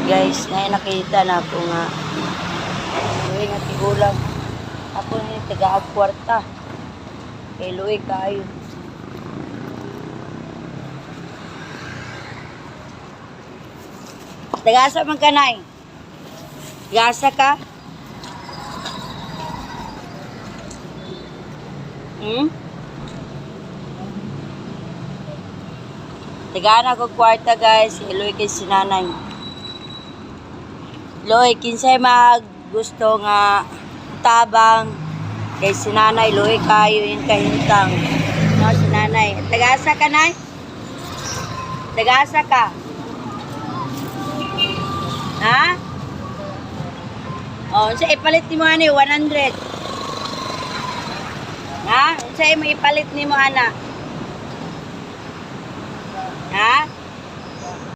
Guys, na nakita na ako nga. Luwi nga tigulang. Ako ni taga kwarta. Kay luwi kayo. Tagasa man kanay. Gasa ka? Tagana ko kwarta guys. Iloy kay sinanay. Loy, kinsay mag gusto nga tabang kay sinanay. Loy kayo yung kahintang. No, sinanay. Tagasa ka nay? Tagasa ka? Ha? Oh, sa ipalit ni mo ani 100. Ha? Sa mo ipalit ni mo ana? Ha?